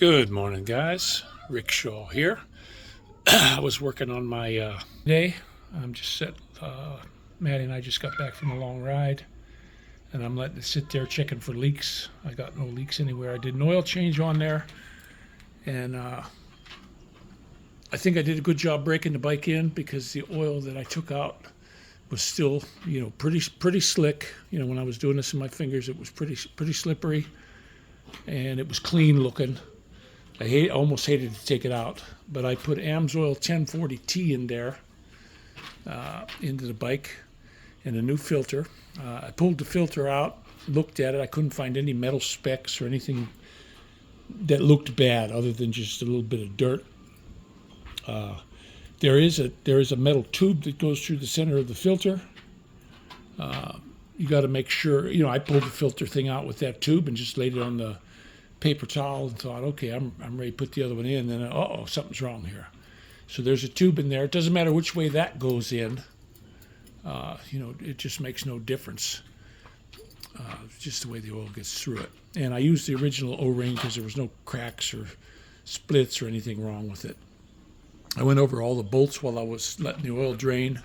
Good morning, guys. Rick Shaw here. I was working on my day. I'm just set. Maddie and I just got back from a long ride, and I'm letting it sit there checking for leaks. I got no leaks anywhere. I did an oil change on there, and I think I did a good job breaking the bike in because the oil that I took out was still, pretty slick. When I was doing this in my fingers, it was pretty slippery, and it was clean looking. Almost hated to take it out, but I put Amsoil 1040T in there, into the bike, and a new filter. I pulled the filter out, looked at it. I couldn't find any metal specks or anything that looked bad, other than just a little bit of dirt. There is a metal tube that goes through the center of the filter. You got to make sure. I pulled the filter thing out with that tube and just laid it on the paper towel and thought, okay, I'm ready to put the other one in. Then, something's wrong here. So there's a tube in there. It doesn't matter which way that goes in. It just makes no difference. Just the way the oil gets through it. And I used the original O-ring because there was no cracks or splits or anything wrong with it. I went over all the bolts while I was letting the oil drain.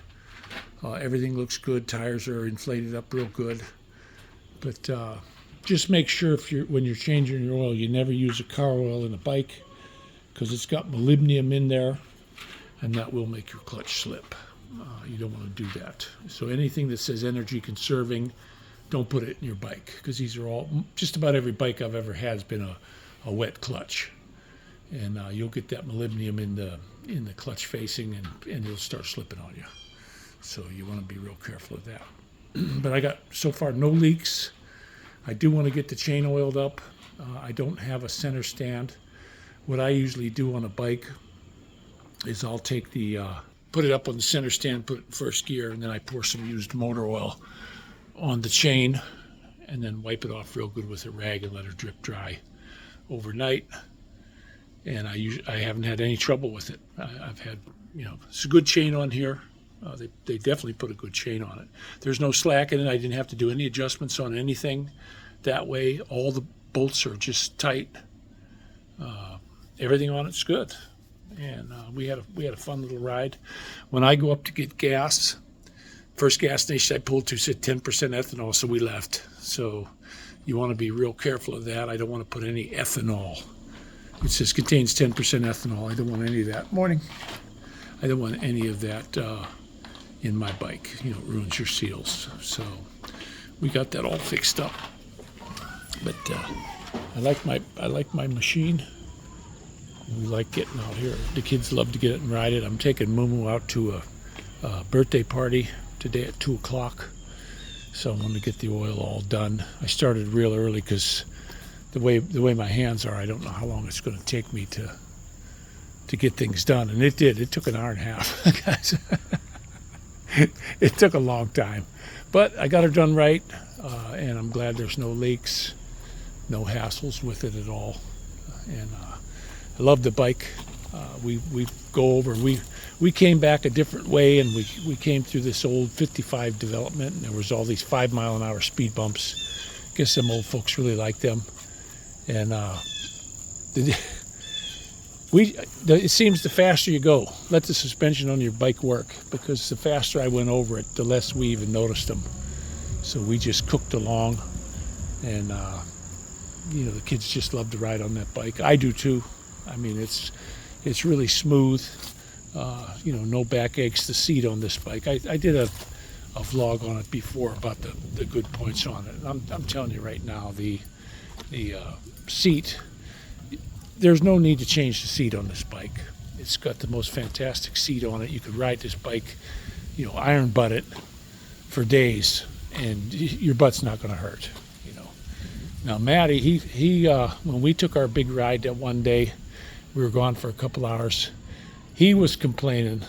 Everything looks good. Tires are inflated up real good. But just make sure when you're changing your oil, you never use a car oil in a bike because it's got molybdenum in there, and that will make your clutch slip. You don't want to do that. So anything that says energy conserving, don't put it in your bike because these are all, just about every bike I've ever had has been a wet clutch, and you'll get that molybdenum in the clutch facing, and it'll start slipping on you. So you want to be real careful of that. But I got so far no leaks. I do want to get the chain oiled up. I don't have a center stand. What I usually do on a bike is I'll take put it up on the center stand, put it in first gear, and then I pour some used motor oil on the chain and then wipe it off real good with a rag and let it drip dry overnight. And I haven't had any trouble with it. I've had, it's a good chain on here. They definitely put a good chain on it. There's no slack in it. I didn't have to do any adjustments on anything. That way, all the bolts are just tight. Everything on it's good, and we had a fun little ride. When I go up to get gas, first gas station I pulled to said 10% ethanol, so we left. So you want to be real careful of that. I don't want to put any ethanol. It says contains 10% ethanol. I don't want any of that. Morning. I don't want any of that in my bike. It ruins your seals. So we got that all fixed up. But I like my machine. We like getting out here. The kids love to get it and ride it. I'm taking Mumu out to a birthday party today at 2 o'clock. So I wanted to get the oil all done. I started real early because the way my hands are, I don't know how long it's going to take me to get things done. And it did. It took an hour and a half, guys. It took a long time. But I got her done right, and I'm glad there's no leaks, no hassles with it at all. And I love the bike. We go over. We came back a different way, and we came through this old 55 development, and there was all these 5 mile an hour speed bumps. I guess some old folks really like them. And it seems the faster you go, let the suspension on your bike work, because the faster I went over it, the less we even noticed them. So we just cooked along, and the kids just love to ride on that bike. I do too. I mean, it's really smooth. No back aches. The seat on this bike. I did a vlog on it before about the good points on it. And I'm telling you right now, the seat. There's no need to change the seat on this bike. It's got the most fantastic seat on it. You could ride this bike, iron butt it for days, and your butt's not going to hurt. Now Matty, he when we took our big ride that one day, we were gone for a couple hours. He was complaining,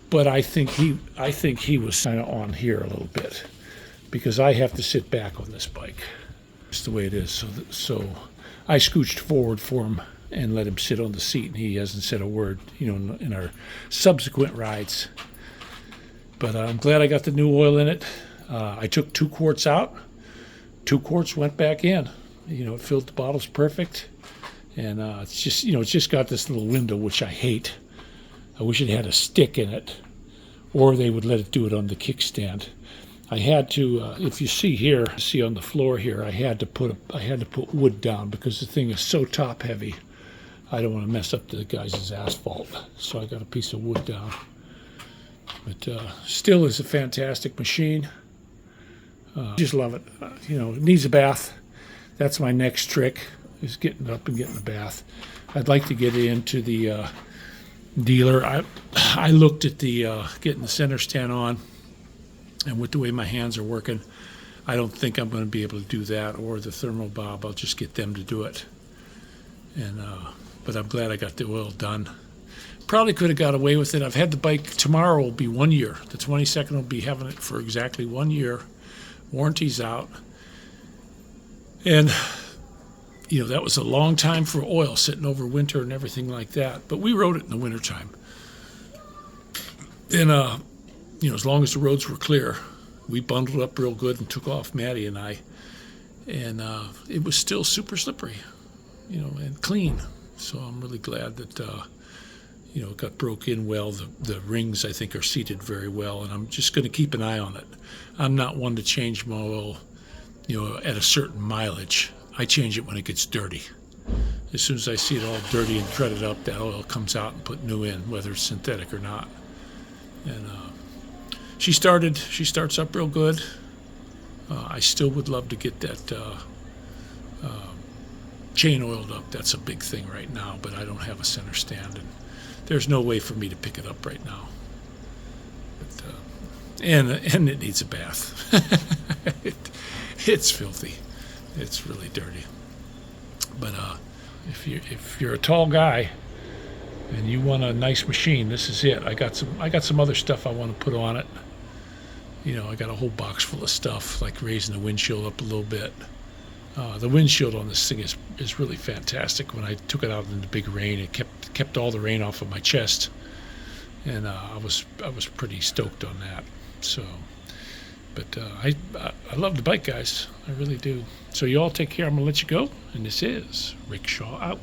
but I think he was kind of on here a little bit because I have to sit back on this bike. It's the way it is. So I scooched forward for him and let him sit on the seat, and he hasn't said a word, in our subsequent rides. But I'm glad I got the new oil in it. I took 2 quarts out. 2 quarts went back in. It filled the bottles perfect. And it's just, it's just got this little window, which I hate. I wish it had a stick in it, or they would let it do it on the kickstand. I had to, if you see here, see on the floor here, I had to put wood down because the thing is so top heavy. I don't want to mess up the guys' asphalt, so I got a piece of wood down. But still is a fantastic machine. Just love it. It needs a bath. That's my next trick, is getting it up and getting a bath. I'd like to get it into the dealer. I looked at the getting the center stand on, and with the way my hands are working, I don't think I'm going to be able to do that, or the thermal bob. I'll just get them to do it. And but I'm glad I got the oil done. Probably could have got away with it. I've had the bike. Tomorrow will be 1 year. The 22nd will be having it for exactly 1 year. Warranty's out. And that was a long time for oil, sitting over winter and everything like that. But we rode it in the wintertime. And as long as the roads were clear, we bundled up real good and took off, Maddie and I. And it was still super slippery, and clean. So I'm really glad that, it got broke in well. The rings, I think, are seated very well, and I'm just going to keep an eye on it. I'm not one to change my oil, at a certain mileage. I change it when it gets dirty. As soon as I see it all dirty and threaded up, that oil comes out and put new in, whether it's synthetic or not. And she starts up real good. I still would love to get that chain oiled up. That's a big thing right now, but I don't have a center stand, and there's no way for me to pick it up right now. But, and it needs a bath. It's filthy. It's really dirty. But if you're a tall guy and you want a nice machine, this is it. I got some other stuff I want to put on it. I got a whole box full of stuff, like raising the windshield up a little bit. The windshield on this thing is really fantastic. When I took it out in the big rain, it kept all the rain off of my chest, and I was pretty stoked on that. So, but I love the bike, guys. I really do. So you all take care. I'm gonna let you go, and this is Rickshaw out.